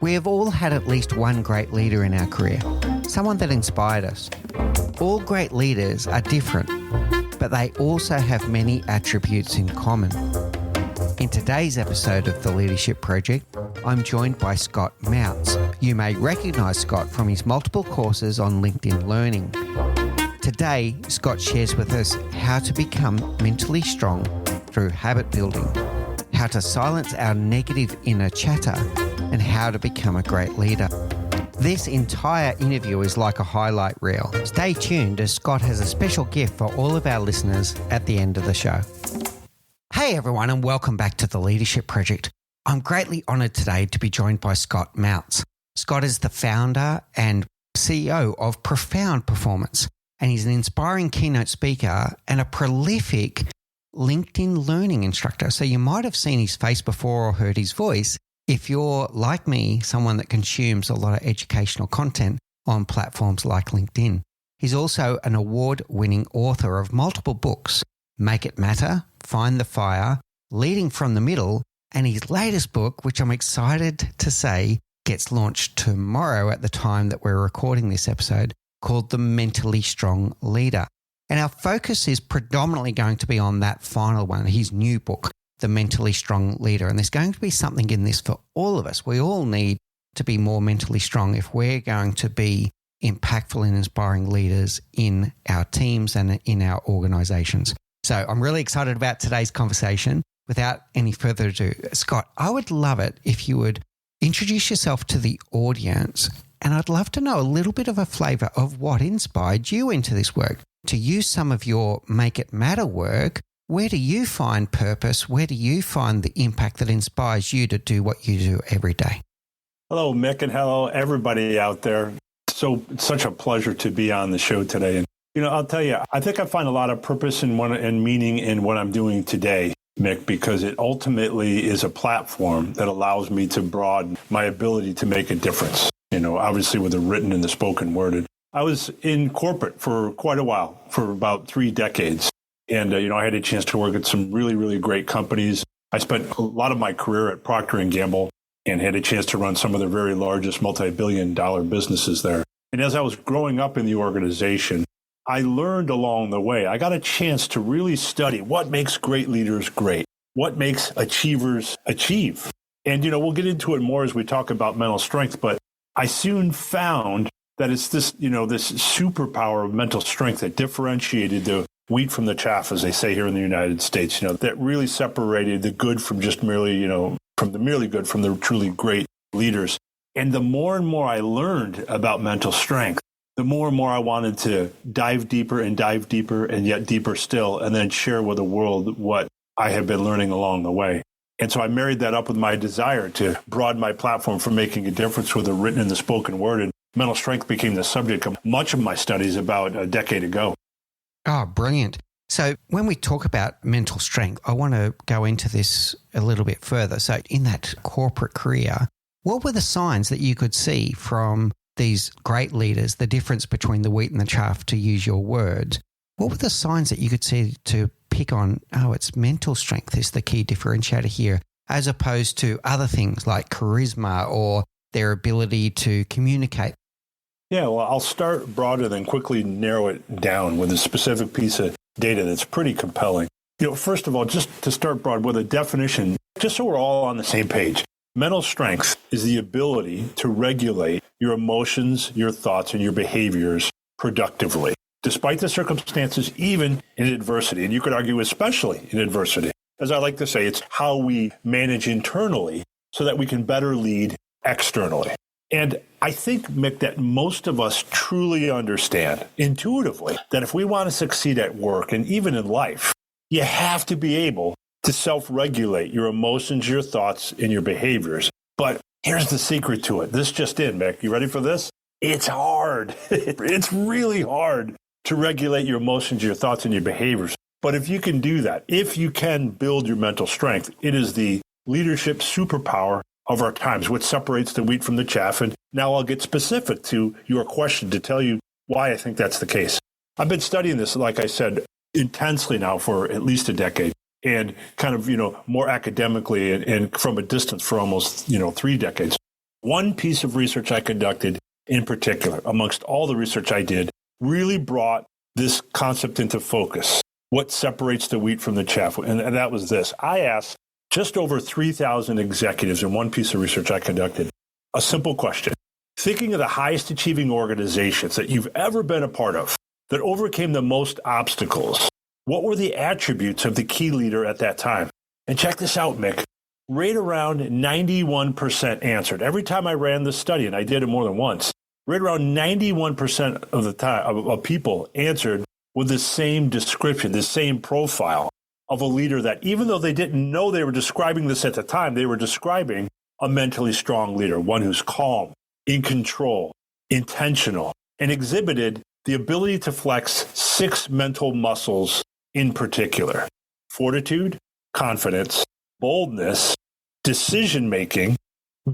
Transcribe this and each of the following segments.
We have all had at least one great leader in our career, someone that inspired us. All great leaders are different, but they also have many attributes in common. In today's episode of The Leadership Project, I'm joined by Scott Mautz. You may recognise Scott from his multiple courses on LinkedIn Learning. Today, Scott shares with us how to become mentally strong through habit building, how to silence our negative inner chatter, and how to become a great leader. This entire interview is like a highlight reel. Stay tuned as Scott has a special gift for all of our listeners at the end of the show. Hey everyone, and welcome back to The Leadership Project. I'm greatly honoured today to be joined by Scott Mautz. Scott is the founder and CEO of Profound Performance, and he's an inspiring keynote speaker and a prolific LinkedIn learning instructor. So you might have seen his face before or heard his voice if you're, like me, someone that consumes a lot of educational content on platforms like LinkedIn. He's also an award-winning author of multiple books, Make It Matter, Find the Fire, Leading from the Middle, and his latest book, which I'm excited to say gets launched tomorrow at the time that we're recording this episode, called The Mentally Strong Leader. And our focus is predominantly going to be on that final one, his new book, The Mentally Strong Leader. And there's going to be something in this for all of us. We all need to be more mentally strong if we're going to be impactful and inspiring leaders in our teams and in our organizations. So I'm really excited about today's conversation. Without any further ado, Scott, I would love it if you would introduce yourself to the audience. And I'd love to know a little bit of a flavor of what inspired you into this work. To use some of your Make It Matter work, where do you find purpose? Where do you find the impact that inspires you to do what you do every day? Hello, Mick, and hello, everybody out there. So it's such a pleasure to be on the show today. And, I'll tell you, I think I find a lot of purpose and meaning in what I'm doing today, Mick, because it ultimately is a platform that allows me to broaden my ability to make a difference, obviously with the written and the spoken word. And I was in corporate for quite a while, for about 3 decades. And, I had a chance to work at some really, really great companies. I spent a lot of my career at Procter & Gamble and had a chance to run some of the very largest multi-billion-dollar businesses there. And as I was growing up in the organization, I learned along the way. I got a chance to really study what makes great leaders great, what makes achievers achieve. And, we'll get into it more as we talk about mental strength, but I soon found that it's this, this superpower of mental strength that differentiated the wheat from the chaff, as they say here in the United States, that really separated the good from just merely, from the merely good from the truly great leaders. And the more and more I learned about mental strength, the more and more I wanted to dive deeper and yet deeper still, and then share with the world what I had been learning along the way. And so I married that up with my desire to broaden my platform for making a difference with the written and the spoken word. And mental strength became the subject of much of my studies about a decade ago. Oh, brilliant. So when we talk about mental strength, I want to go into this a little bit further. So in that corporate career, what were the signs that you could see from these great leaders, the difference between the wheat and the chaff, to use your words? What were the signs that you could see to pick on, it's mental strength is the key differentiator here, as opposed to other things like charisma or their ability to communicate? Yeah, well, I'll start broader, then quickly narrow it down with a specific piece of data that's pretty compelling. First of all, just to start broad with a definition, just so we're all on the same page. Mental strength is the ability to regulate your emotions, your thoughts, and your behaviors productively, despite the circumstances, even in adversity. And you could argue especially in adversity. As I like to say, it's how we manage internally so that we can better lead externally. And I think, Mick, that most of us truly understand intuitively that if we want to succeed at work and even in life, you have to be able to self-regulate your emotions, your thoughts, and your behaviors. But here's the secret to it. This just in, Mick. You ready for this? It's hard. It's really hard to regulate your emotions, your thoughts, and your behaviors. But if you can do that, if you can build your mental strength, it is the leadership superpower of our times, which separates the wheat from the chaff. And now I'll get specific to your question to tell you why I think that's the case. I've been studying this, like I said, intensely now for at least a decade. And kind of, more academically and from a distance for almost, 3 decades. One piece of research I conducted in particular, amongst all the research I did, really brought this concept into focus. What separates the wheat from the chaff? And that was this. I asked just over 3,000 executives in one piece of research I conducted a simple question. Thinking of the highest achieving organizations that you've ever been a part of that overcame the most obstacles, what were the attributes of the key leader at that time? And check this out, Mick. Right around 91% answered. Every time I ran this study, and I did it more than once, right around 91% of the time of people answered with the same description, the same profile of a leader that, even though they didn't know they were describing this at the time, they were describing a mentally strong leader, one who's calm, in control, intentional, and exhibited the ability to flex 6 mental muscles in particular: fortitude, confidence, boldness, decision-making,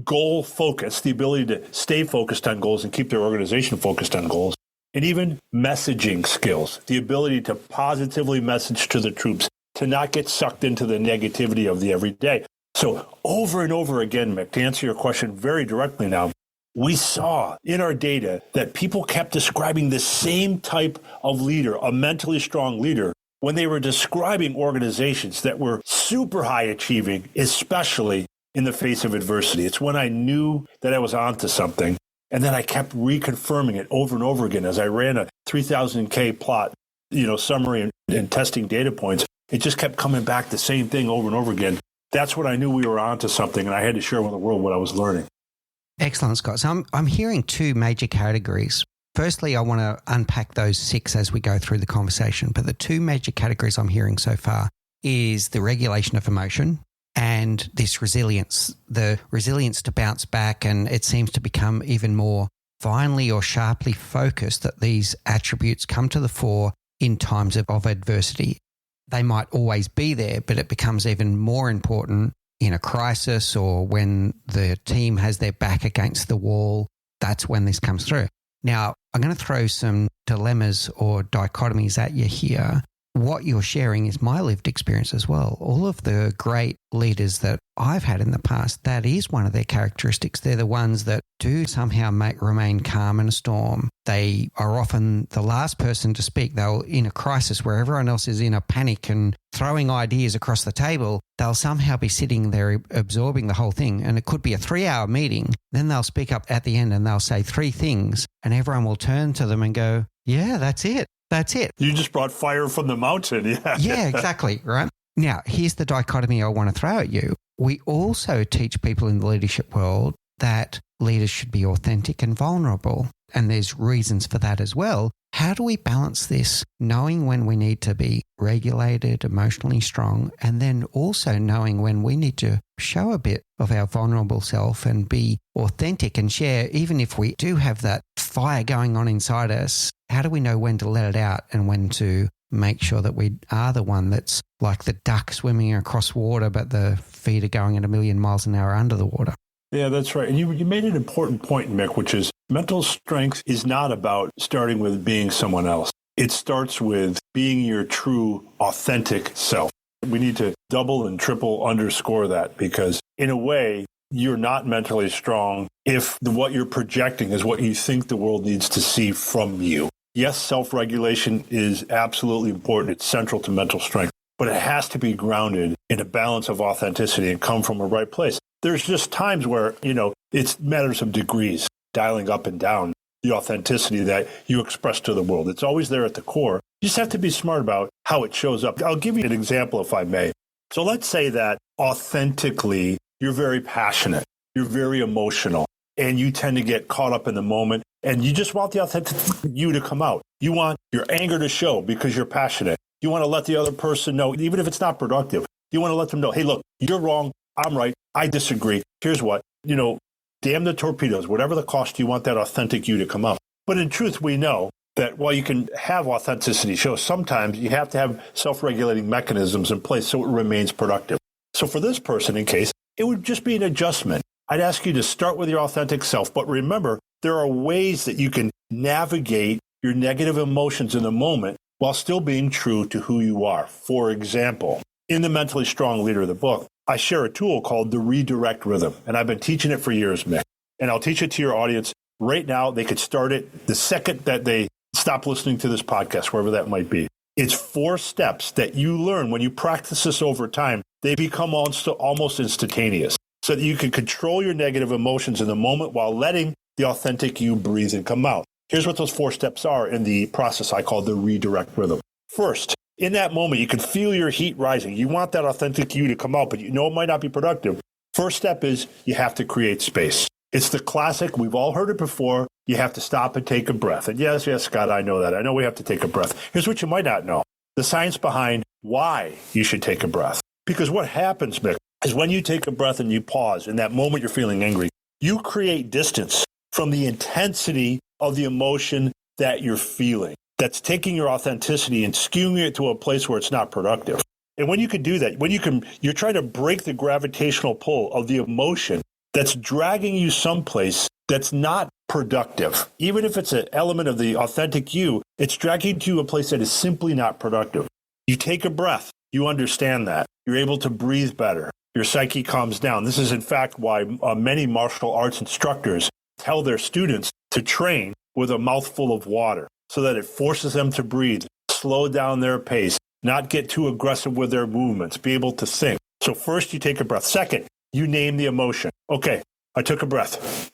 goal focus, the ability to stay focused on goals and keep their organization focused on goals, and even messaging skills, the ability to positively message to the troops, to not get sucked into the negativity of the everyday. So over and over again, Mick, to answer your question very directly now, we saw in our data that people kept describing the same type of leader, a mentally strong leader, when they were describing organizations that were super high achieving, especially in the face of adversity. It's when I knew that I was onto something. And then I kept reconfirming it over and over again as I ran a 3,000K plot, summary and testing data points. It just kept coming back the same thing over and over again. That's when I knew we were onto something, and I had to share with the world what I was learning. Excellent, Scott. So I'm hearing 2 major categories. Firstly, I want to unpack those 6 as we go through the conversation. But the 2 major categories I'm hearing so far is the regulation of emotion and this resilience, the resilience to bounce back. And it seems to become even more finely or sharply focused that these attributes come to the fore in times of adversity. They might always be there, but it becomes even more important in a crisis or when the team has their back against the wall. That's when this comes through. Now, I'm going to throw some dilemmas or dichotomies at you here. What you're sharing is my lived experience as well. All of the great leaders that I've had in the past, that is one of their characteristics. They're the ones that do somehow remain calm in a storm. They are often the last person to speak. They'll, in a crisis where everyone else is in a panic and throwing ideas across the table, they'll somehow be sitting there absorbing the whole thing. And it could be a 3-hour meeting. Then they'll speak up at the end and they'll say 3 things and everyone will turn to them and go, yeah, that's it. That's it. You just brought fire from the mountain. Yeah. Yeah, exactly. Right. Now, here's the dichotomy I want to throw at you. We also teach people in the leadership world that leaders should be authentic and vulnerable. And there's reasons for that as well. How do we balance this, knowing when we need to be regulated, emotionally strong, and then also knowing when we need to show a bit of our vulnerable self and be authentic and share, even if we do have that fire going on inside us? How do we know when to let it out and when to make sure that we are the one that's like the duck swimming across water, but the feet are going at 1,000,000 miles an hour under the water? Yeah, that's right. And you made an important point, Mick, which is mental strength is not about starting with being someone else. It starts with being your true, authentic self. We need to double and triple underscore that because in a way, you're not mentally strong if what you're projecting is what you think the world needs to see from you. Yes, self-regulation is absolutely important. It's central to mental strength, but it has to be grounded in a balance of authenticity and come from a right place. There's just times where, it's matters of degrees, dialing up and down the authenticity that you express to the world. It's always there at the core. You just have to be smart about how it shows up. I'll give you an example, if I may. So let's say that authentically, you're very passionate, you're very emotional, and you tend to get caught up in the moment, and you just want the authentic you to come out. You want your anger to show because you're passionate. You want to let the other person know, even if it's not productive, you want to let them know, hey, look, you're wrong, I'm right, I disagree. Here's what, damn the torpedoes, whatever the cost, you want that authentic you to come out. But in truth, we know that while you can have authenticity show, sometimes you have to have self-regulating mechanisms in place so it remains productive. So for this person, in case, it would just be an adjustment. I'd ask you to start with your authentic self. But remember, there are ways that you can navigate your negative emotions in the moment while still being true to who you are. For example, in the Mentally Strong Leader of the book, I share a tool called the redirect rhythm. And I've been teaching it for years, Mick. and I'll teach it to your audience right now. They could start it the second that they stop listening to this podcast, wherever that might be. It's 4 steps that you learn when you practice this over time. They become almost instantaneous, so that you can control your negative emotions in the moment while letting the authentic you breathe and come out. Here's what those 4 steps are in the process I call the redirect rhythm. First, in that moment, you can feel your heat rising. You want that authentic you to come out, but you know it might not be productive. First step is you have to create space. It's the classic. We've all heard it before. You have to stop and take a breath. And yes, Scott, I know that. I know we have to take a breath. Here's what you might not know. The science behind why you should take a breath. Because what happens, Mick, is when you take a breath and you pause, in that moment you're feeling angry, you create distance from the intensity of the emotion that you're feeling. That's taking your authenticity and skewing it to a place where it's not productive. And when you can do that, you're trying to break the gravitational pull of the emotion that's dragging you someplace that's not productive. Even if it's an element of the authentic you, it's dragging you to a place that is simply not productive. You take a breath. You understand that. You're able to breathe better. Your psyche calms down. This is, in fact, why many martial arts instructors tell their students to train with a mouthful of water so that it forces them to breathe, slow down their pace, not get too aggressive with their movements, be able to think. So first, you take a breath. Second, you name the emotion. Okay, I took a breath.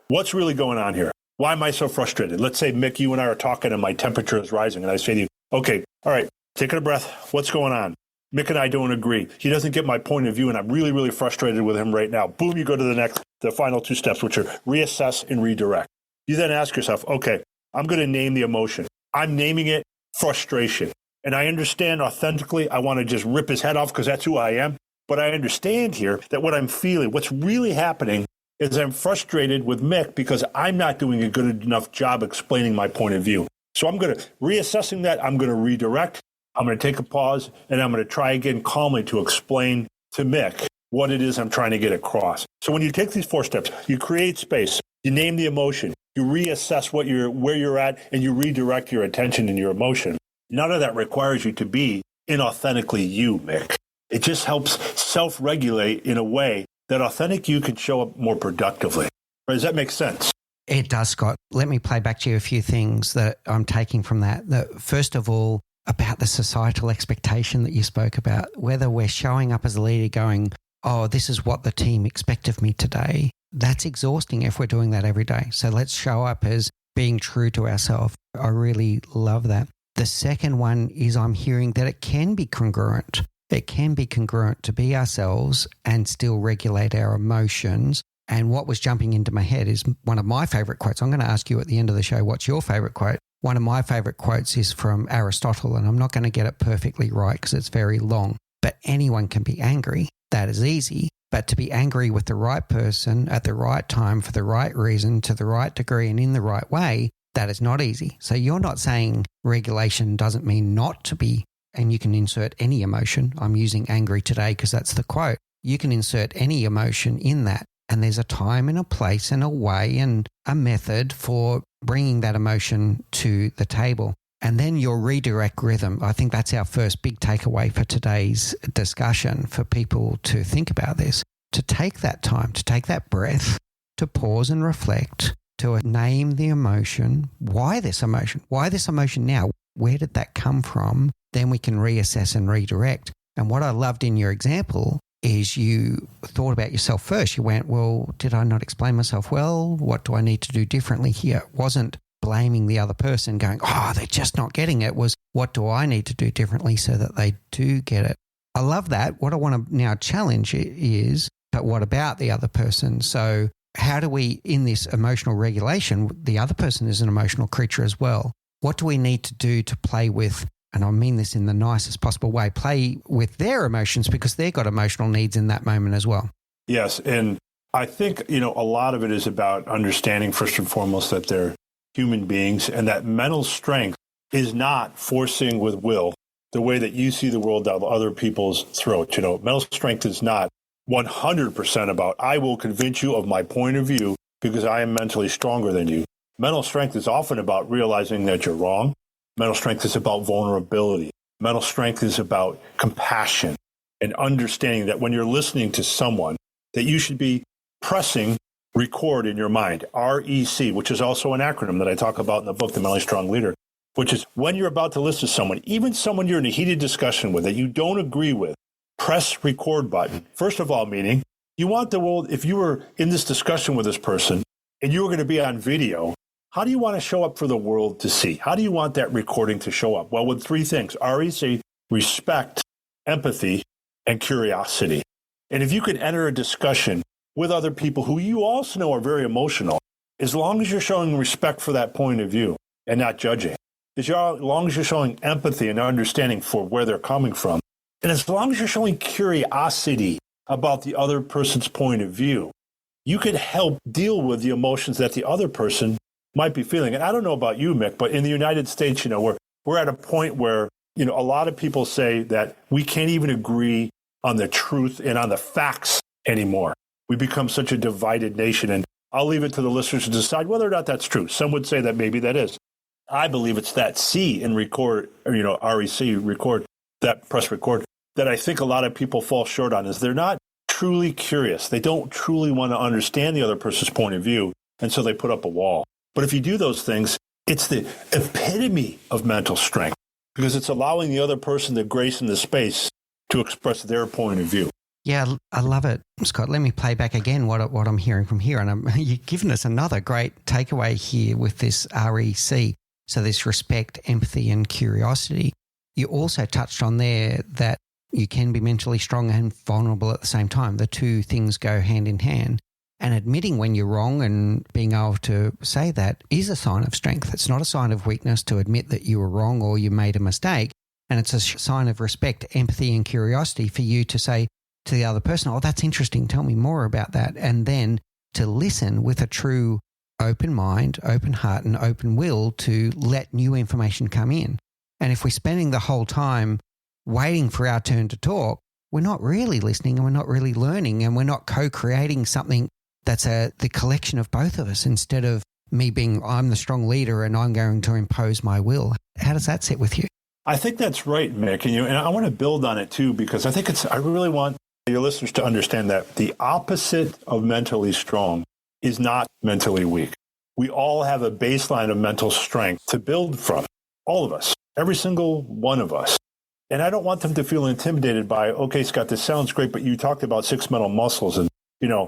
What's really going on here? Why am I so frustrated? Let's say, Mick, you and I are talking and my temperature is rising. And I say to you, okay, all right, taking a breath. What's going on? Mick and I don't agree. He doesn't get my point of view, and I'm really, really frustrated with him right now. Boom, you go to the final 2 steps, which are reassess and redirect. You then ask yourself, okay, I'm going to name the emotion. I'm naming it frustration. And I understand authentically, I want to just rip his head off because that's who I am. But I understand here that what I'm feeling, what's really happening is I'm frustrated with Mick because I'm not doing a good enough job explaining my point of view. So I'm going to, reassessing that, I'm going to redirect. I'm going to take a pause, and I'm going to try again calmly to explain to Mick what it is I'm trying to get across. So when you take these 4 steps, you create space, you name the emotion, you reassess where you're at, and you redirect your attention and your emotion. None of that requires you to be inauthentically you, Mick. It just helps self-regulate in a way that authentic you can show up more productively. Does that make sense? It does, Scott. Let me play back to you a few things that I'm taking from that. First of all, about the societal expectation that you spoke about, whether we're showing up as a leader going, oh, this is what the team expect of me today. That's exhausting if we're doing that every day. So let's show up as being true to ourselves. I really love that. The second one is I'm hearing that it can be congruent. It can be congruent to be ourselves and still regulate our emotions. And what was jumping into my head is one of my favorite quotes. I'm going to ask you at the end of the show, what's your favorite quote? One of my favorite quotes is from Aristotle, and I'm not going to get it perfectly right because it's very long, but anyone can be angry. That is easy. But to be angry with the right person at the right time for the right reason, to the right degree and in the right way, that is not easy. So you're not saying regulation doesn't mean not to be, and you can insert any emotion. I'm using angry today because that's the quote. You can insert any emotion in that. And there's a time and a place and a way and a method for bringing that emotion to the table. And then your redirect rhythm. I think that's our first big takeaway for today's discussion for people to think about this. To take that time, to take that breath, to pause and reflect, to name the emotion. Why this emotion? Why this emotion now? Where did that come from? Then we can reassess and redirect. And what I loved in your example is you thought about yourself first. You went, well, did I not explain myself well? What do I need to do differently here? It wasn't blaming the other person going, oh, they're just not getting it. It was, what do I need to do differently so that they do get it? I love that. What I want to now challenge is, but what about the other person? So how do we, in this emotional regulation, the other person is an emotional creature as well. What do we need to do to play with, and I mean this in the nicest possible way, play with their emotions because they've got emotional needs in that moment as well? Yes. And I think, a lot of it is about understanding first and foremost that they're human beings and that mental strength is not forcing with will the way that you see the world down other people's throats. Mental strength is not 100% about, I will convince you of my point of view because I am mentally stronger than you. Mental strength is often about realizing that you're wrong. Mental strength is about vulnerability. Mental strength is about compassion and understanding that when you're listening to someone, that you should be pressing record in your mind, REC, which is also an acronym that I talk about in the book, The Mentally Strong Leader, which is when you're about to listen to someone, even someone you're in a heated discussion with that you don't agree with, press record button. First of all, meaning you want the world, if you were in this discussion with this person and you were going to be on video, how do you want to show up for the world to see? How do you want that recording to show up? Well, with three things, REC, respect, empathy, and curiosity. And if you could enter a discussion with other people who you also know are very emotional, as long as you're showing respect for that point of view and not judging, as long as you're showing empathy and understanding for where they're coming from, and as long as you're showing curiosity about the other person's point of view, you could help deal with the emotions that the other person might be feeling. And I don't know about you, Mick, but in the United States, we're at a point where, a lot of people say that we can't even agree on the truth and on the facts anymore. We become such a divided nation. And I'll leave it to the listeners to decide whether or not that's true. Some would say that maybe that is. I believe it's that C in record, REC, record, that press record, that I think a lot of people fall short on is they're not truly curious. They don't truly want to understand the other person's point of view. And so they put up a wall. But if you do those things, it's the epitome of mental strength because it's allowing the other person the grace and the space to express their point of view. Yeah, I love it, Scott. Let me play back again what I'm hearing from here. And you've given us another great takeaway here with this REC. So this respect, empathy, and curiosity. You also touched on there that you can be mentally strong and vulnerable at the same time. The two things go hand in hand. And admitting when you're wrong and being able to say that is a sign of strength. It's not a sign of weakness to admit that you were wrong or you made a mistake. And it's a sign of respect, empathy, and curiosity for you to say to the other person, oh, that's interesting. Tell me more about that. And then to listen with a true open mind, open heart, and open will to let new information come in. And if we're spending the whole time waiting for our turn to talk, we're not really listening and we're not really learning and we're not co-creating something that's the collection of both of us instead of me being, I'm the strong leader and I'm going to impose my will. How does that sit with you? I think that's right, Mick. And I want to build on it too, because I think I really want your listeners to understand that the opposite of mentally strong is not mentally weak. We all have a baseline of mental strength to build from, all of us, every single one of us. And I don't want them to feel intimidated by, okay, Scott, this sounds great, but you talked about 6 mental muscles and,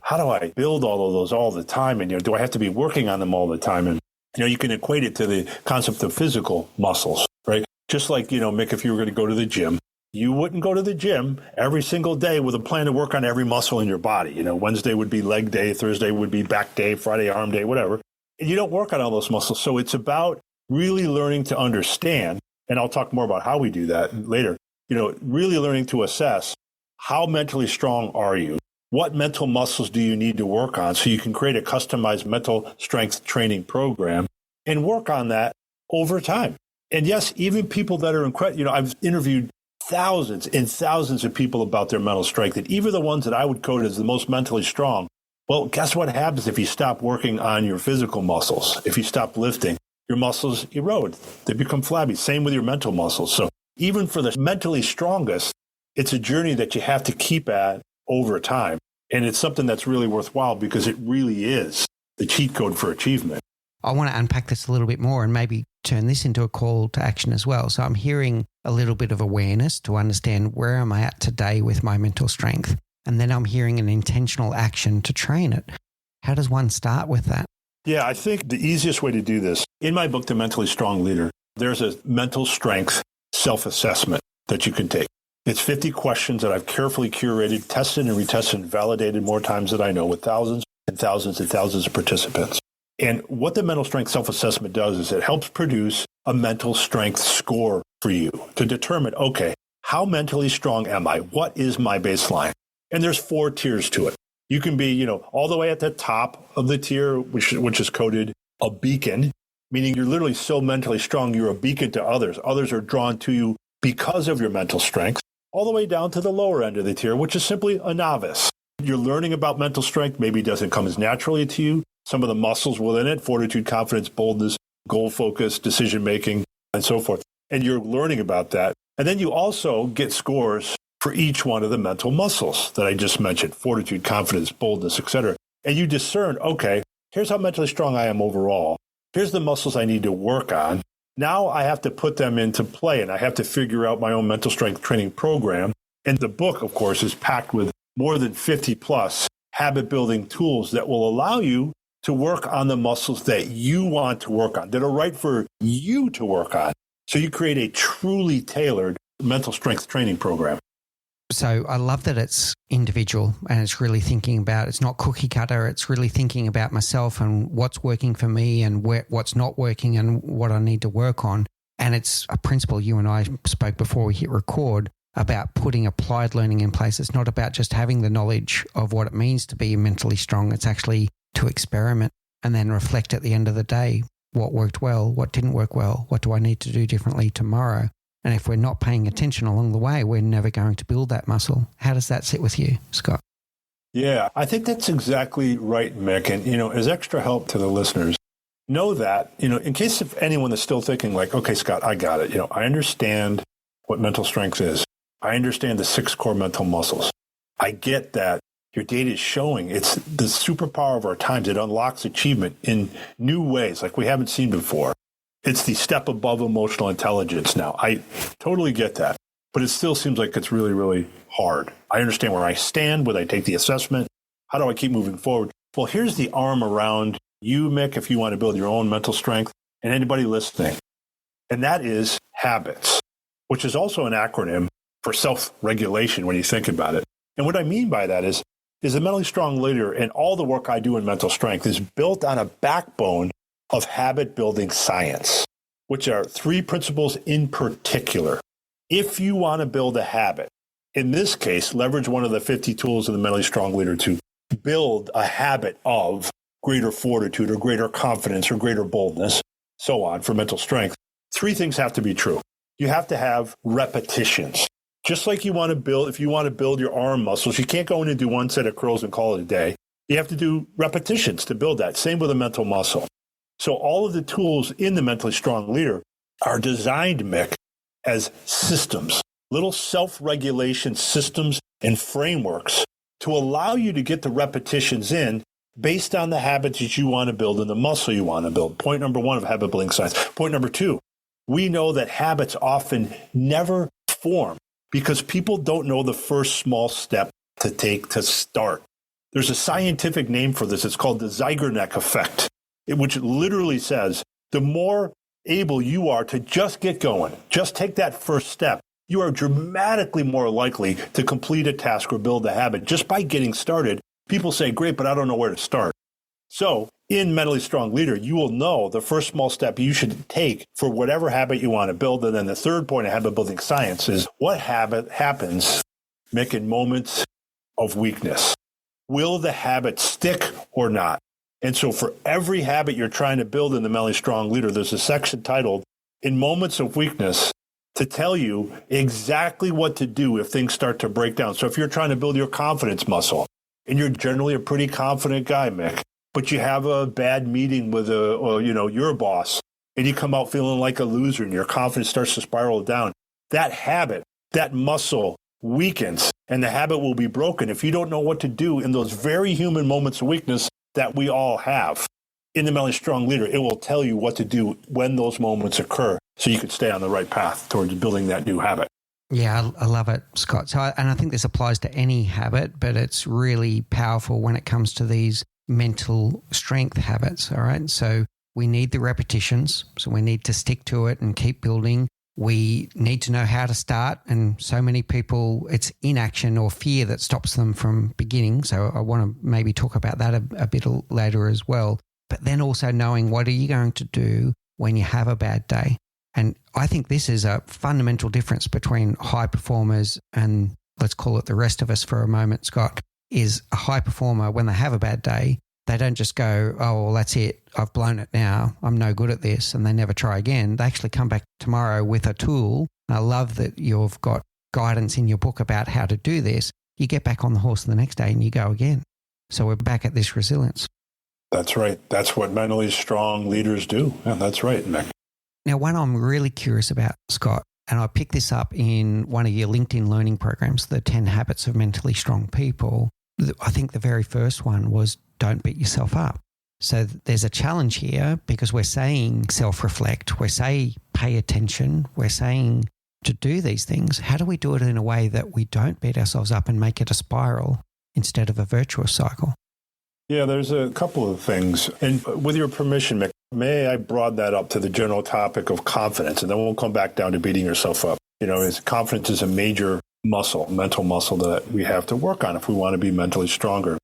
how do I build all of those all the time? And, do I have to be working on them all the time? And, you can equate it to the concept of physical muscles, right? Just like, Mick, if you were going to go to the gym, you wouldn't go to the gym every single day with a plan to work on every muscle in your body. Wednesday would be leg day, Thursday would be back day, Friday arm day, whatever. And you don't work on all those muscles. So it's about really learning to understand, and I'll talk more about how we do that later, really learning to assess how mentally strong are you? What mental muscles do you need to work on so you can create a customized mental strength training program and work on that over time? And yes, even people that are incredible, I've interviewed thousands and thousands of people about their mental strength, and even the ones that I would code as the most mentally strong. Well, guess what happens if you stop working on your physical muscles? If you stop lifting, your muscles erode. They become flabby. Same with your mental muscles. So even for the mentally strongest, it's a journey that you have to keep at over time. And it's something that's really worthwhile because it really is the cheat code for achievement. I want to unpack this a little bit more and maybe turn this into a call to action as well. So I'm hearing a little bit of awareness to understand where am I at today with my mental strength. And then I'm hearing an intentional action to train it. How does one start with that? Yeah, I think the easiest way to do this, in my book, The Mentally Strong Leader, there's a mental strength self-assessment that you can take. It's 50 questions that I've carefully curated, tested and retested and validated more times than I know with thousands and thousands and thousands of participants. And what the mental strength self-assessment does is it helps produce a mental strength score for you to determine, okay, how mentally strong am I? What is my baseline? And there's 4 tiers to it. You can be, all the way at the top of the tier, which is coded a beacon, meaning you're literally so mentally strong, you're a beacon to others. Others are drawn to you because of your mental strength, all the way down to the lower end of the tier, which is simply a novice. You're learning about mental strength. Maybe it doesn't come as naturally to you. Some of the muscles within it, fortitude, confidence, boldness, goal focus, decision-making, and so forth. And you're learning about that. And then you also get scores for each one of the mental muscles that I just mentioned, fortitude, confidence, boldness, etc. and you discern, okay, here's how mentally strong I am overall. Here's the muscles I need to work on. Now I have to put them into play, and I have to figure out my own mental strength training program. And the book, of course, is packed with more than 50 plus habit building tools that will allow you to work on the muscles that you want to work on, that are right for you to work on. So you create a truly tailored mental strength training program. So I love that it's individual and it's really thinking about, it's not cookie cutter. It's really thinking about myself and what's working for me and what's not working and what I need to work on. And it's a principle you and I spoke before we hit record about putting applied learning in place. It's not about just having the knowledge of what it means to be mentally strong. It's actually to experiment and then reflect at the end of the day, what worked well, what didn't work well, what do I need to do differently tomorrow? And if we're not paying attention along the way, we're never going to build that muscle. How does that sit with you, Scott? Yeah, I think that's exactly right, Mick. And, as extra help to the listeners, know that, in case if anyone is still thinking like, okay, Scott, I got it. I understand what mental strength is. I understand the 6 core mental muscles. I get that your data is showing it's the superpower of our times. It unlocks achievement in new ways like we haven't seen before. It's the step above emotional intelligence now. I totally get that, but it still seems like it's really, really hard. I understand where I stand when I take the assessment. How do I keep moving forward? Well, here's the arm around you, Mick, if you want to build your own mental strength, and anybody listening. And that is habits, which is also an acronym for self-regulation when you think about it. And what I mean by that is a mentally strong leader, and all the work I do in mental strength is built on a backbone of habit building science, which are 3 principles in particular. If you want to build a habit, in this case, leverage one of the 50 tools of the mentally strong leader to build a habit of greater fortitude or greater confidence or greater boldness, so on for mental strength. 3 things have to be true. You have to have repetitions. Just like if you want to build your arm muscles, you can't go in and do 1 set of curls and call it a day. You have to do repetitions to build that. Same with a mental muscle. So all of the tools in the mentally strong leader are designed, Mick, as systems, little self-regulation systems and frameworks to allow you to get the repetitions in based on the habits that you want to build and the muscle you want to build. Point number 1 of habit building science. Point number 2, we know that habits often never form because people don't know the first small step to take to start. There's a scientific name for this. It's called the Zeigarnik effect, which literally says the more able you are to just get going, just take that first step, you are dramatically more likely to complete a task or build a habit just by getting started. People say, great, but I don't know where to start. So in Mentally Strong Leader, you will know the first small step you should take for whatever habit you want to build. And then the third point of habit building science is what habit happens, Mick, in moments of weakness. Will the habit stick or not? And so for every habit you're trying to build in the Mentally Strong Leader, there's a section titled In Moments of Weakness to tell you exactly what to do if things start to break down. So if you're trying to build your confidence muscle, and you're generally a pretty confident guy, Mick, but you have a bad meeting with your boss, and you come out feeling like a loser and your confidence starts to spiral down, that habit, that muscle weakens, and the habit will be broken if you don't know what to do in those very human moments of weakness that we all have. In the Mentally Strong Leader, it will tell you what to do when those moments occur so you can stay on the right path towards building that new habit. Yeah, I love it, Scott. And I think this applies to any habit, but it's really powerful when it comes to these mental strength habits, all right? So we need the repetitions, so we need to stick to it and keep building. We need to know how to start, and so many people, it's inaction or fear that stops them from beginning. So I want to maybe talk about that a bit later as well. But then also knowing what are you going to do when you have a bad day? And I think this is a fundamental difference between high performers and let's call it the rest of us for a moment, Scott, is a high performer when they have a bad day, they don't just go, oh, well, that's it. I've blown it now. I'm no good at this. And they never try again. They actually come back tomorrow with a tool. And I love that you've got guidance in your book about how to do this. You get back on the horse the next day and you go again. So we're back at this resilience. That's right. That's what mentally strong leaders do. Yeah, that's right, Mick. Now, one I'm really curious about, Scott, and I picked this up in one of your LinkedIn learning programs, the 10 Habits of Mentally Strong People. I think the very first one was don't beat yourself up. So there's a challenge here because we're saying self-reflect, we're saying pay attention, we're saying to do these things. How do we do it in a way that we don't beat ourselves up and make it a spiral instead of a virtuous cycle? Yeah, there's a couple of things. And with your permission, Mick, may I broaden that up to the general topic of confidence, and then we'll come back down to beating yourself up. Confidence is a major muscle, mental muscle that we have to work on if we want to be mentally stronger.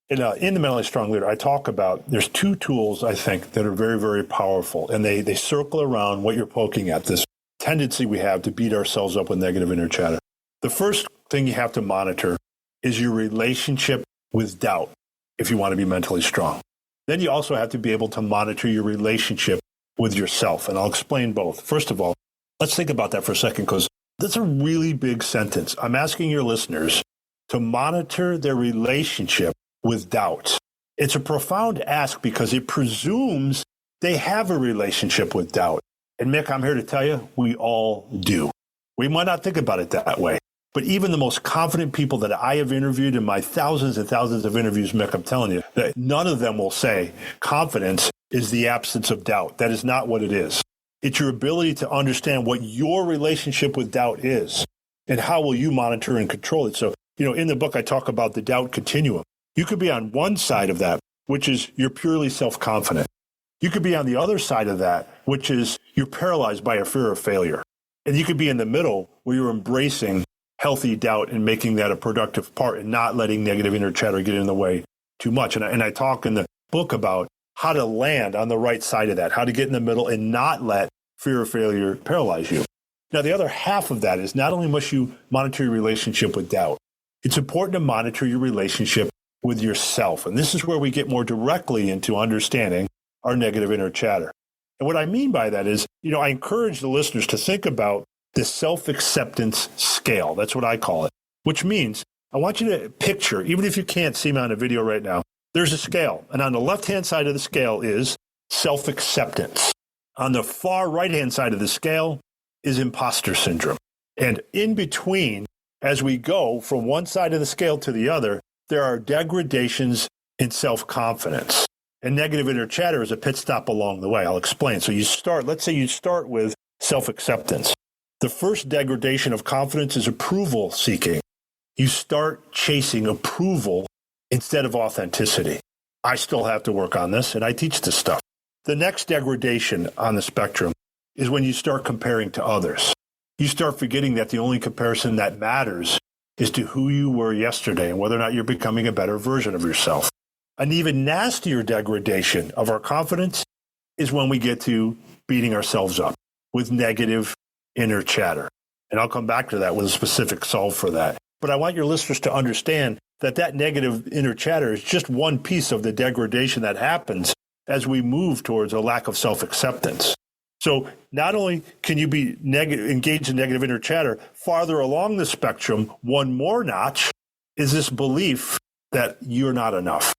In the Mentally Strong Leader, I talk about there's two tools, I think, that are very, very powerful, and they circle around what you're poking at, this tendency we have to beat ourselves up with negative inner chatter. The first thing you have to monitor is your relationship with doubt if you want to be mentally strong. Then you also have to be able to monitor your relationship with yourself, and I'll explain both. First of all, let's think about that for a second, because that's a really big sentence. I'm asking your listeners to monitor their relationship with doubt. It's a profound ask because it presumes they have a relationship with doubt. And Mick, I'm here to tell you, we all do. We might not think about it that way, but even the most confident people that I have interviewed in my thousands and thousands of interviews, Mick, I'm telling you, that none of them will say confidence is the absence of doubt. That is not what it is. It's your ability to understand what your relationship with doubt is and how will you monitor and control it. So, in the book, I talk about the doubt continuum. You could be on one side of that, which is you're purely self-confident. You could be on the other side of that, which is you're paralyzed by a fear of failure. And you could be in the middle where you're embracing healthy doubt and making that a productive part and not letting negative inner chatter get in the way too much. And I talk in the book about how to land on the right side of that, how to get in the middle and not let fear of failure paralyze you. Now, the other half of that is not only must you monitor your relationship with doubt, it's important to monitor your relationship with yourself. And this is where we get more directly into understanding our negative inner chatter. And what I mean by that is, I encourage the listeners to think about the self-acceptance scale. That's what I call it, which means I want you to picture, even if you can't see me on a video right now, there's a scale. And on the left-hand side of the scale is self-acceptance. On the far right-hand side of the scale is imposter syndrome. And in between, as we go from one side of the scale to the other, there are degradations in self-confidence. And negative inner chatter is a pit stop along the way. I'll explain. So let's say you start with self-acceptance. The first degradation of confidence is approval seeking. You start chasing approval instead of authenticity. I still have to work on this, and I teach this stuff. The next degradation on the spectrum is when you start comparing to others. You start forgetting that the only comparison that matters is to who you were yesterday and whether or not you're becoming a better version of yourself. An even nastier degradation of our confidence is when we get to beating ourselves up with negative inner chatter. And I'll come back to that with a specific solve for that. But I want your listeners to understand that negative inner chatter is just one piece of the degradation that happens as we move towards a lack of self-acceptance. So not only can you be engaged in negative inner chatter, farther along the spectrum, one more notch is this belief that you're not enough.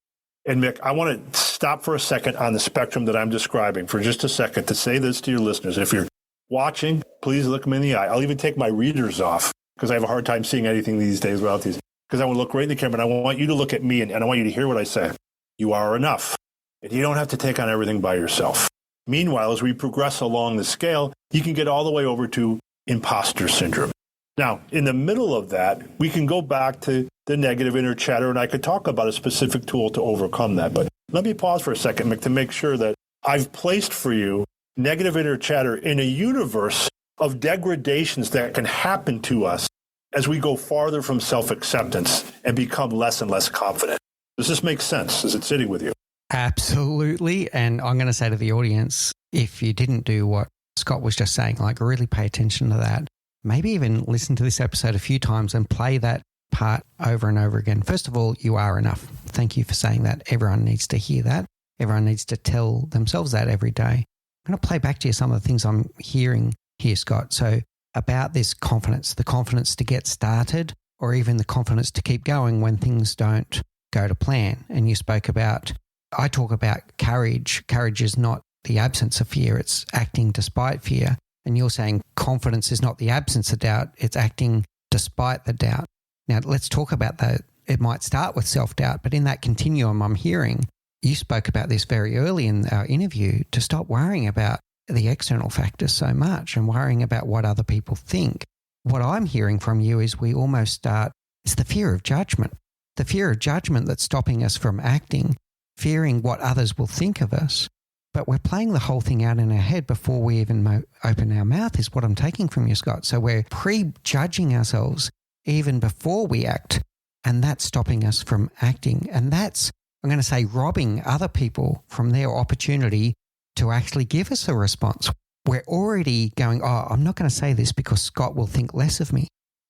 And Mick, I want to stop for a second on the spectrum that I'm describing for just a second to say this to your listeners. If you're watching, please look me in the eye. I'll even take my readers off because I have a hard time seeing anything these days without these. Because I want to look right in the camera and I want you to look at me and I want you to hear what I say. You are enough. And you don't have to take on everything by yourself. Meanwhile, as we progress along the scale, you can get all the way over to imposter syndrome. Now, in the middle of that, we can go back to the negative inner chatter, and I could talk about a specific tool to overcome that. But let me pause for a second, Mick, to make sure that I've placed for you negative inner chatter in a universe of degradations that can happen to us as we go farther from self-acceptance and become less and less confident. Does this make sense? Is it sitting with you? Absolutely. And I'm going to say to the audience, if you didn't do what Scott was just saying, really pay attention to that. Maybe even listen to this episode a few times and play that part over and over again. First of all, you are enough. Thank you for saying that. Everyone needs to hear that. Everyone needs to tell themselves that every day. I'm going to play back to you some of the things I'm hearing here, Scott. So about this confidence, the confidence to get started, or even the confidence to keep going when things don't go to plan. And you spoke about, I talk about courage. Courage is not the absence of fear. It's acting despite fear. And you're saying confidence is not the absence of doubt. It's acting despite the doubt. Now, let's talk about that. It might start with self-doubt, but in that continuum, I'm hearing you spoke about this very early in our interview, to stop worrying about the external factors so much and worrying about what other people think. What I'm hearing from you is we almost start, it's the fear of judgment. The fear of judgment that's stopping us from acting, fearing what others will think of us. But we're playing the whole thing out in our head before we even open our mouth is what I'm taking from you, Scott. So we're prejudging ourselves even before we act, and that's stopping us from acting. And that's, I'm going to say, robbing other people from their opportunity to actually give us a response. We're already going, oh, I'm not going to say this because Scott will think less of me.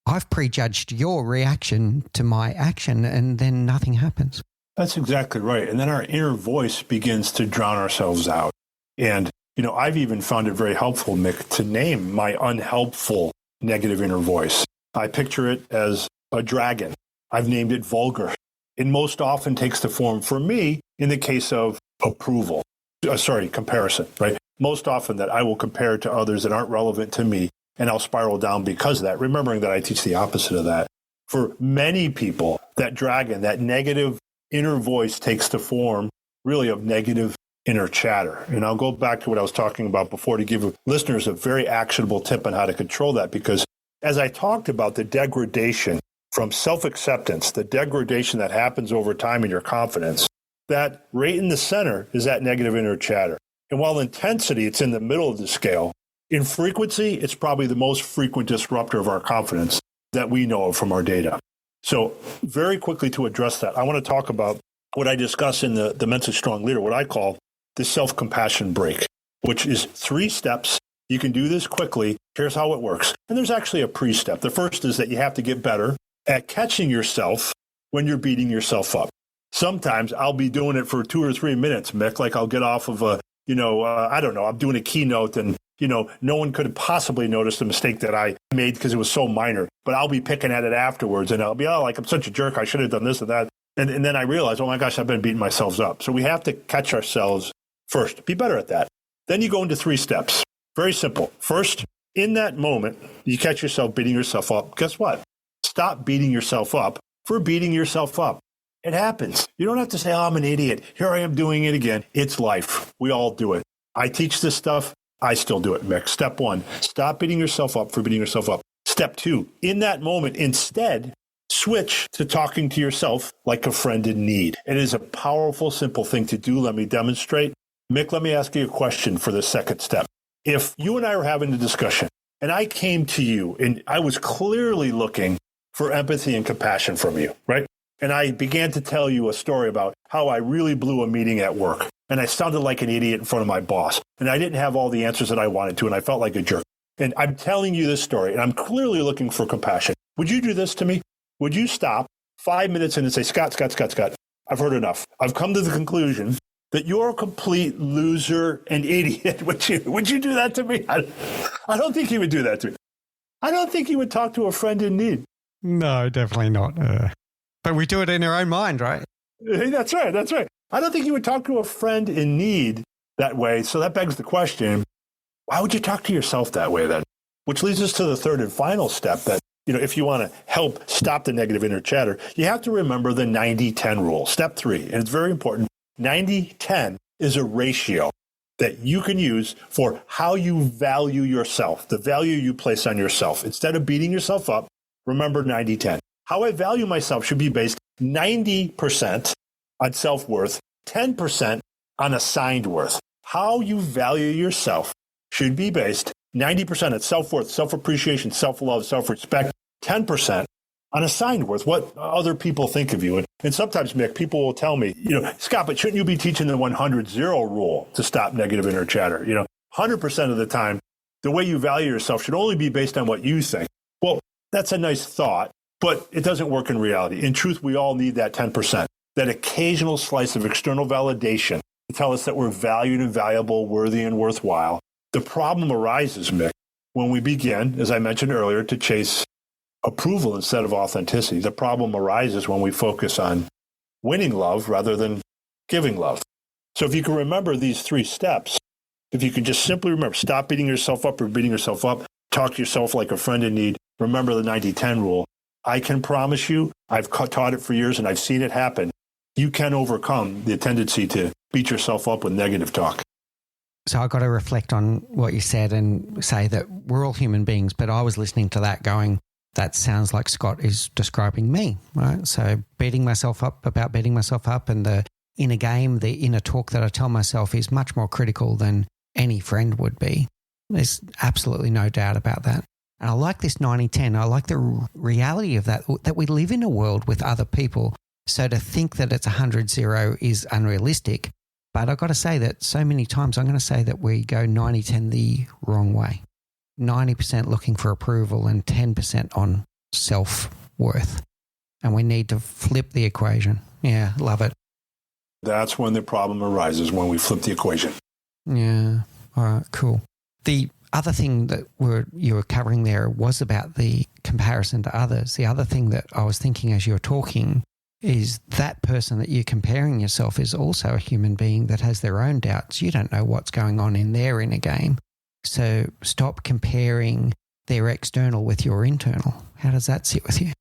I've prejudged your reaction to my action, and then nothing happens. That's exactly right. And then our inner voice begins to drown ourselves out. And, I've even found it very helpful, Mick, to name my unhelpful negative inner voice. I picture it as a dragon. I've named it vulgar. It most often takes the form, for me, in the case of comparison, right? Most often that I will compare to others that aren't relevant to me, and I'll spiral down because of that, remembering that I teach the opposite of that. For many people, that dragon, that negative inner voice takes the form really of negative inner chatter. And I'll go back to what I was talking about before to give listeners a very actionable tip on how to control that, because as I talked about the degradation from self-acceptance, the degradation that happens over time in your confidence, that right in the center is that negative inner chatter. And while intensity, it's in the middle of the scale, in frequency, it's probably the most frequent disruptor of our confidence that we know of from our data. So very quickly to address that, I want to talk about what I discuss in the Mentally Strong Leader, what I call the self-compassion break, which is 3 steps. You can do this quickly. Here's how it works. And there's actually a pre-step. The first is that you have to get better at catching yourself when you're beating yourself up. Sometimes I'll be doing it for 2 or 3 minutes, Mick, like I'll get off of I'm doing a keynote and, no one could have possibly noticed the mistake that I made because it was so minor, but I'll be picking at it afterwards and I'll be, I'm such a jerk. I should have done this and that. And then I realize, oh my gosh, I've been beating myself up. So we have to catch ourselves first, be better at that. Then you go into 3 steps. Very simple. First, in that moment, you catch yourself beating yourself up. Guess what? Stop beating yourself up for beating yourself up. It happens. You don't have to say, oh, I'm an idiot. Here I am doing it again. It's life. We all do it. I teach this stuff. I still do it, Mick. Step 1, stop beating yourself up for beating yourself up. Step 2, in that moment, instead, switch to talking to yourself like a friend in need. It is a powerful, simple thing to do. Let me demonstrate. Mick, let me ask you a question for the second step. If you and I were having a discussion and I came to you and I was clearly looking for empathy and compassion from you, right? And I began to tell you a story about how I really blew a meeting at work. And I sounded like an idiot in front of my boss. And I didn't have all the answers that I wanted to. And I felt like a jerk. And I'm telling you this story. And I'm clearly looking for compassion. Would you do this to me? Would you stop 5 minutes in and say, Scott, I've heard enough. I've come to the conclusion that you're a complete loser and idiot. Would you do that to me? I don't think you would do that to me. I don't think you would talk to a friend in need. No, definitely not. But we do it in our own mind, right? That's right. I don't think you would talk to a friend in need that way. So that begs the question, why would you talk to yourself that way then? Which leads us to the third and final step that, if you want to help stop the negative inner chatter, you have to remember the 90-10 rule. Step 3, and it's very important. 90-10 is a ratio that you can use for how you value yourself, the value you place on yourself. Instead of beating yourself up, remember 90-10. How I value myself should be based 90% on self-worth, 10% on assigned worth. How you value yourself should be based 90% on self-worth, self-appreciation, self-love, self-respect, 10% on assigned worth, what other people think of you. And sometimes, Mick, people will tell me, Scott, but shouldn't you be teaching the 100-0 rule to stop negative inner chatter? 100% of the time, the way you value yourself should only be based on what you think. Well, that's a nice thought, but it doesn't work in reality. In truth, we all need that 10%, that occasional slice of external validation to tell us that we're valued and valuable, worthy and worthwhile. The problem arises, Mick, when we begin, as I mentioned earlier, to chase approval instead of authenticity. The problem arises when we focus on winning love rather than giving love. So if you can remember these 3 steps, if you can just simply remember, stop beating yourself up or beating yourself up, talk to yourself like a friend in need, remember the 90-10 rule, I can promise you, I've taught it for years and I've seen it happen. you can overcome the tendency to beat yourself up with negative talk. So I got to reflect on what you said and say that we're all human beings, but I was listening to that going, that sounds like Scott is describing me, right? So beating myself up and the inner game, the inner talk that I tell myself is much more critical than any friend would be. There's absolutely no doubt about that. And I like this 90-10. I like the reality of that we live in a world with other people. So to think that it's 100-0 is unrealistic. But I've got to say that so many times I'm going to say that we go 90-10 the wrong way. 90% looking for approval and 10% on self-worth. And we need to flip the equation. Yeah, love it. That's when the problem arises, when we flip the equation. Yeah. All right, cool. The other thing that you were covering there was about the comparison to others. The other thing that I was thinking as you were talking is that person that you're comparing yourself is also a human being that has their own doubts. You don't know what's going on in their inner game. So stop comparing their external with your internal. How does that sit with you?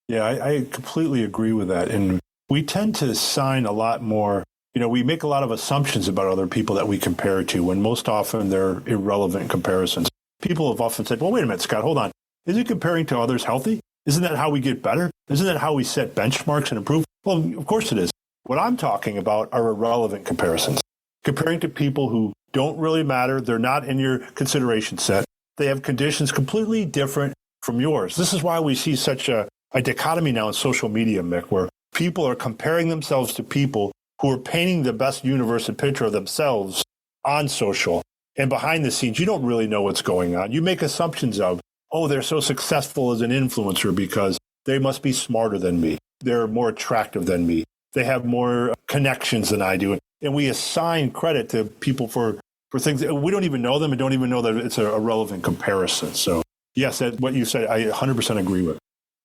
Yeah, I completely agree with that. And we tend to assign a lot more, we make a lot of assumptions about other people that we compare to, when most often they're irrelevant comparisons. People have often said, well, wait a minute, Scott, hold on. Isn't comparing to others healthy? Isn't that how we get better? Isn't that how we set benchmarks and improve? Well, of course it is. What I'm talking about are irrelevant comparisons. Comparing to people who don't really matter. They're not in your consideration set. They have conditions completely different from yours. This is why we see such a dichotomy now in social media, Mick, where people are comparing themselves to people who are painting the best universe and picture of themselves on social. And behind the scenes, you don't really know what's going on. You make assumptions of, oh, they're so successful as an influencer because they must be smarter than me. They're more attractive than me. They have more connections than I do. And we assign credit to people for things that we don't even know them and don't even know that it's a relevant comparison. So yes, what you said, I 100% agree with.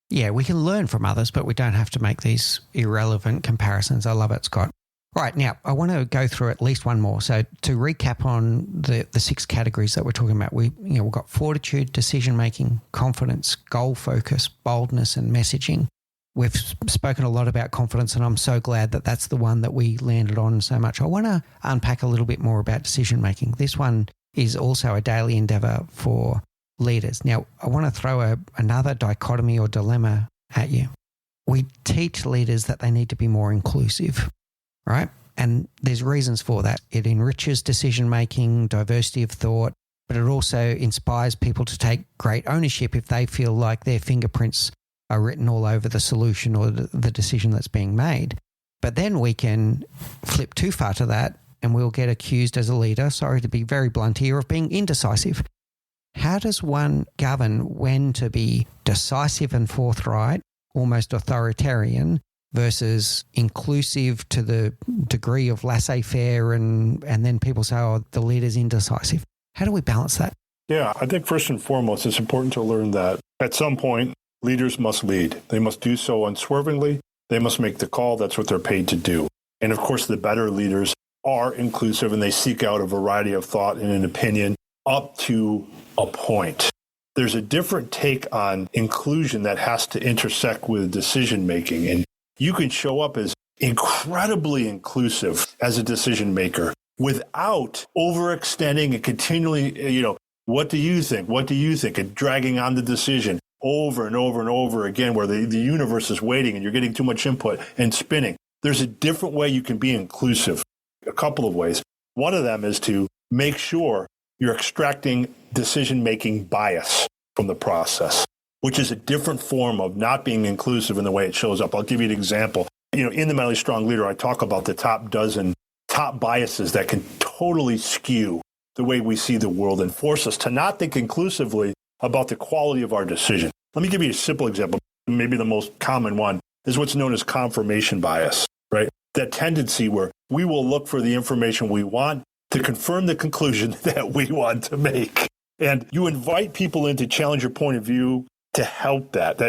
Yeah, we can learn from others, but we don't have to make these irrelevant comparisons. I love it, Scott. All right, now I want to go through at least one more. So to recap on the 6 categories that we're talking about, we've got fortitude, decision-making, confidence, goal focus, boldness, and messaging. We've spoken a lot about confidence, and I'm so glad that that's the one that we landed on so much. I want to unpack a little bit more about decision-making. This one is also a daily endeavor for leaders. Now, I want to throw another dichotomy or dilemma at you. We teach leaders that they need to be more inclusive, right? And there's reasons for that. It enriches decision-making, diversity of thought, but it also inspires people to take great ownership if they feel like their fingerprints are written all over the solution or the decision that's being made. But then we can flip too far to that and we'll get accused as a leader, sorry to be very blunt here, of being indecisive. How does one govern when to be decisive and forthright, almost authoritarian, versus inclusive to the degree of laissez-faire and then people say, oh, the leader's indecisive? How do we balance that? Yeah, I think first and foremost, it's important to learn that at some point, leaders must lead. They must do so unswervingly. They must make the call. That's what they're paid to do. And of course, the better leaders are inclusive and they seek out a variety of thought and an opinion up to a point. There's a different take on inclusion that has to intersect with decision making. And you can show up as incredibly inclusive as a decision maker without overextending and continually, what do you think? What do you think? And dragging on the decision over and over and over again, where the universe is waiting and you're getting too much input and spinning. There's a different way you can be inclusive. A couple of ways. One of them is to make sure you're extracting decision-making bias from the process, which is a different form of not being inclusive in the way it shows up. I'll give you an example. In the Mentally Strong Leader, I talk about the top biases that can totally skew the way we see the world and force us to not think inclusively about the quality of our decision. Let me give you a simple example. Maybe the most common one is what's known as confirmation bias, right? That tendency where we will look for the information we want to confirm the conclusion that we want to make. And you invite people in to challenge your point of view to help that,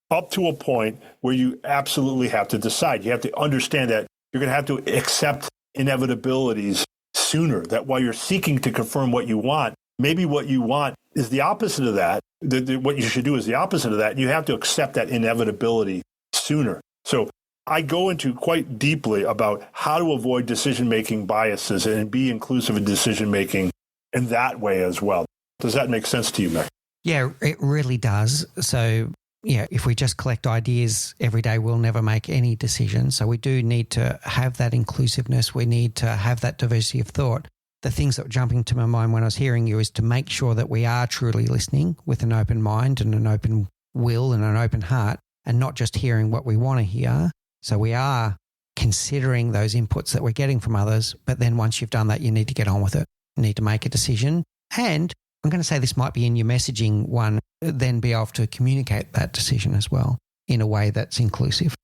up to a point where you absolutely have to decide. You have to understand that you're going to have to accept inevitabilities sooner, that while you're seeking to confirm what you want, maybe what you want is the opposite of that. What you should do is the opposite of that. You have to accept that inevitability sooner. So I go into quite deeply about how to avoid decision-making biases and be inclusive in decision-making in that way as well. Does that make sense to you, Mick? Yeah, it really does. So, yeah, if we just collect ideas every day, we'll never make any decisions. So we do need to have that inclusiveness. We need to have that diversity of thought. The things that were jumping to my mind when I was hearing you is to make sure that we are truly listening with an open mind and an open will and an open heart, and not just hearing what we want to hear. So we are considering those inputs that we're getting from others. But then once you've done that, you need to get on with it. You need to make a decision. And I'm going to say this might be in your messaging one, then be able to communicate that decision as well in a way that's inclusive.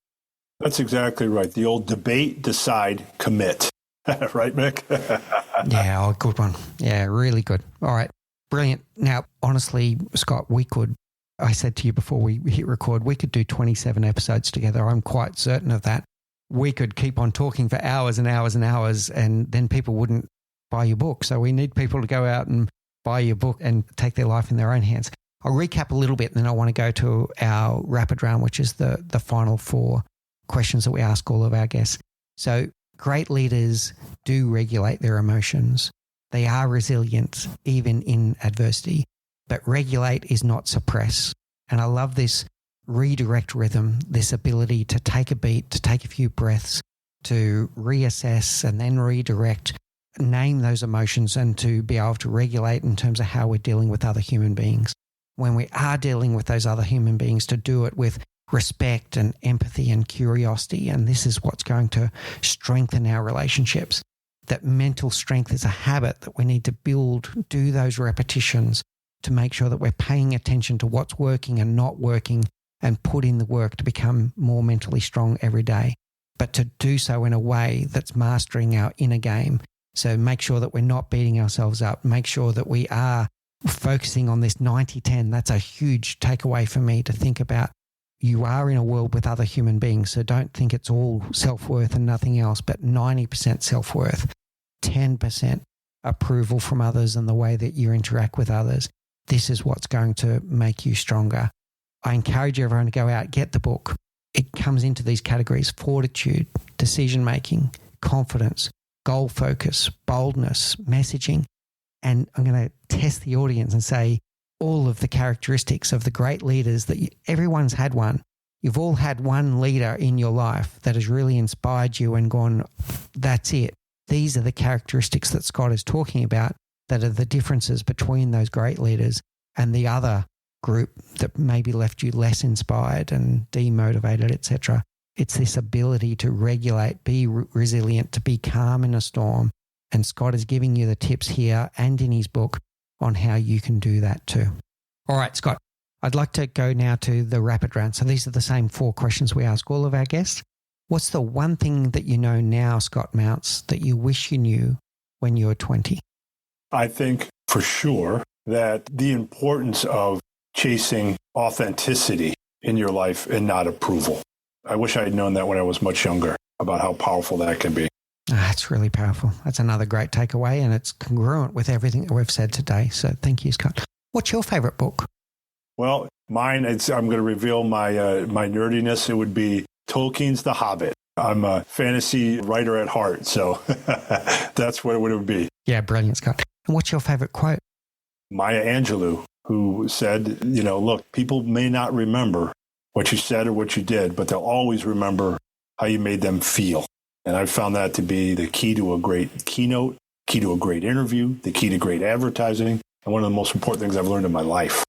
That's exactly right. The old debate, decide, commit. Right, Mick? Yeah, good one. Yeah, really good. All right, brilliant. Now, honestly, Scott, I said to you before we hit record, we could do 27 episodes together. I'm quite certain of that. We could keep on talking for hours and hours and hours, and then people wouldn't buy your book. So we need people to go out and buy your book and take their life in their own hands. I'll recap a little bit, and then I want to go to our rapid round, which is the final 4 questions that we ask all of our guests. So great leaders do regulate their emotions. They are resilient, even in adversity. But regulate is not suppress. And I love this redirect rhythm, this ability to take a beat, to take a few breaths, to reassess and then redirect, name those emotions, and to be able to regulate in terms of how we're dealing with other human beings. When we are dealing with those other human beings, to do it with respect and empathy and curiosity. And this is what's going to strengthen our relationships. That mental strength is a habit that we need to build, do those repetitions to make sure that we're paying attention to what's working and not working, and put in the work to become more mentally strong every day. But to do so in a way that's mastering our inner game. So make sure that we're not beating ourselves up. Make sure that we are focusing on this 90-10. That's a huge takeaway for me to think about. You are in a world with other human beings, so don't think it's all self-worth and nothing else, but 90% self-worth, 10% approval from others and the way that you interact with others. This is what's going to make you stronger. I encourage everyone to go out, get the book. It comes into these categories: fortitude, decision-making, confidence, goal focus, boldness, messaging. And I'm going to test the audience and say all of the characteristics of the great leaders that everyone's had one. You've all had one leader in your life that has really inspired you and gone, that's it. These are the characteristics that Scott is talking about that are the differences between those great leaders and the other group that maybe left you less inspired and demotivated, etc. It's this ability to regulate, be resilient, to be calm in a storm. And Scott is giving you the tips here and in his book on how you can do that too. All right, Scott, I'd like to go now to the rapid round. So these are the same 4 questions we ask all of our guests. What's the one thing that you know now, Scott Mautz, that you wish you knew when you were 20? I think for sure that the importance of chasing authenticity in your life and not approval. I wish I had known that when I was much younger, about how powerful that can be. That's really powerful. That's another great takeaway, and it's congruent with everything that we've said today. So thank you, Scott. What's your favorite book? Well, mine, I'm going to reveal my nerdiness. It would be Tolkien's The Hobbit. I'm a fantasy writer at heart, so that's what it would be. Yeah, brilliant, Scott. And what's your favorite quote? Maya Angelou, who said, look, people may not remember what you said or what you did, but they'll always remember how you made them feel. And I found that to be the key to a great keynote, key to a great interview, the key to great advertising, and one of the most important things I've learned in my life.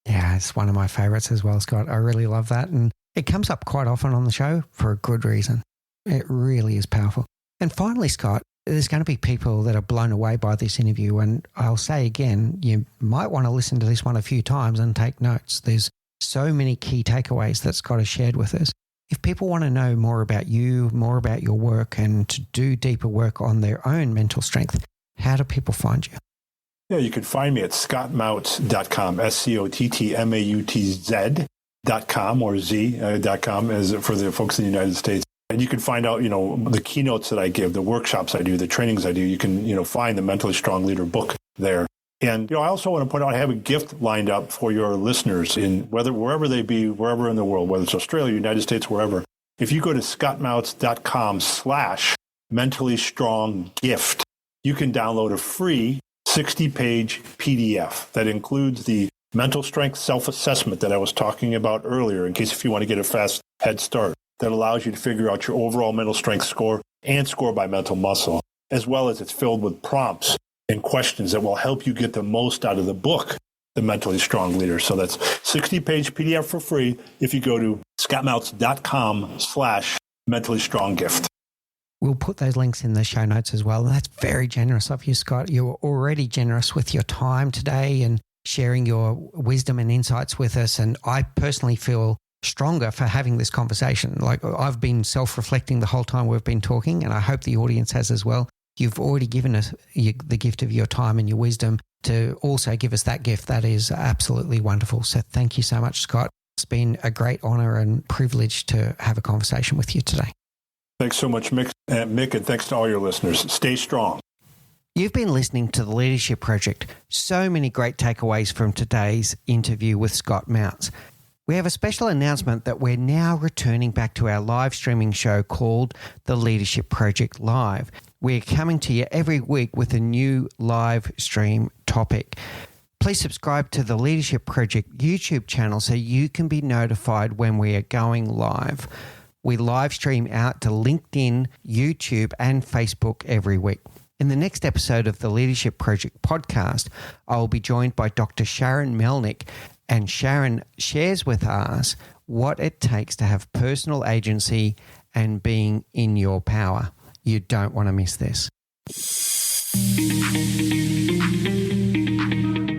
Yeah, it's one of my favorites as well, Scott. I really love that. And it comes up quite often on the show for a good reason. It really is powerful. And finally, Scott, there's going to be people that are blown away by this interview. And I'll say again, you might want to listen to this one a few times and take notes. There's so many key takeaways that Scott has shared with us. If people want to know more about you, more about your work, and to do deeper work on their own mental strength, how do people find you? Yeah, you can find me at scottmautz.com, SCOTTMAUTZ.com or Z.com as for the folks in the United States. And you can find out, the keynotes that I give, the workshops I do, the trainings I do. You can, find the Mentally Strong Leader book there. And, I also want to point out I have a gift lined up for your listeners in wherever they be, wherever in the world, whether it's Australia, United States, wherever. If you go to scottmautz.com/mentally-strong-gift, you can download a free 60-page PDF that includes the mental strength self-assessment that I was talking about earlier, in case if you want to get a fast head start, that allows you to figure out your overall mental strength score and score by mental muscle, as well as it's filled with prompts and questions that will help you get the most out of the book, The Mentally Strong Leader. So that's 60-page PDF for free if you go to scottmautz.com/mentally-strong-gift. We'll put those links in the show notes as well. That's very generous of you, Scott. You're already generous with your time today and sharing your wisdom and insights with us. And I personally feel stronger for having this conversation. Like, I've been self-reflecting the whole time we've been talking, and I hope the audience has as well. You've already given us the gift of your time and your wisdom to also give us that gift. That is absolutely wonderful. So thank you so much, Scott. It's been a great honor and privilege to have a conversation with you today. Thanks so much, Mick, and thanks to all your listeners. Stay strong. You've been listening to The Leadership Project. So many great takeaways from today's interview with Scott Mautz. We have a special announcement that we're now returning back to our live streaming show called The Leadership Project Live. We're coming to you every week with a new live stream topic. Please subscribe to the Leadership Project YouTube channel so you can be notified when we are going live. We live stream out to LinkedIn, YouTube, and Facebook every week. In the next episode of the Leadership Project podcast, I will be joined by Dr. Sharon Melnick, and Sharon shares with us what it takes to have personal agency and being in your power. You don't want to miss this.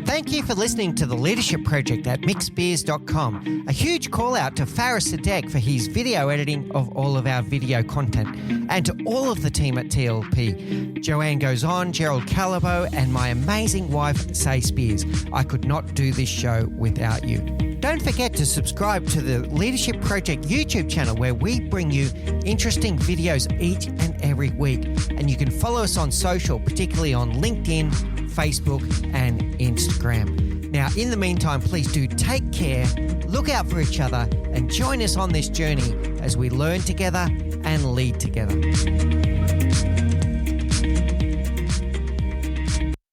Thank you for listening to The Leadership Project at mixbeers.com. A huge call out to Faris Sadek for his video editing of all of our video content, and to all of the team at TLP. Joanne Goes On, Gerald Calabo, and my amazing wife, Say Spears. I could not do this show without you. Don't forget to subscribe to the Leadership Project YouTube channel, where we bring you interesting videos each and every week. And you can follow us on social, particularly on LinkedIn, Facebook, and Instagram. Now, in the meantime, please do take care, look out for each other, and join us on this journey as we learn together and lead together.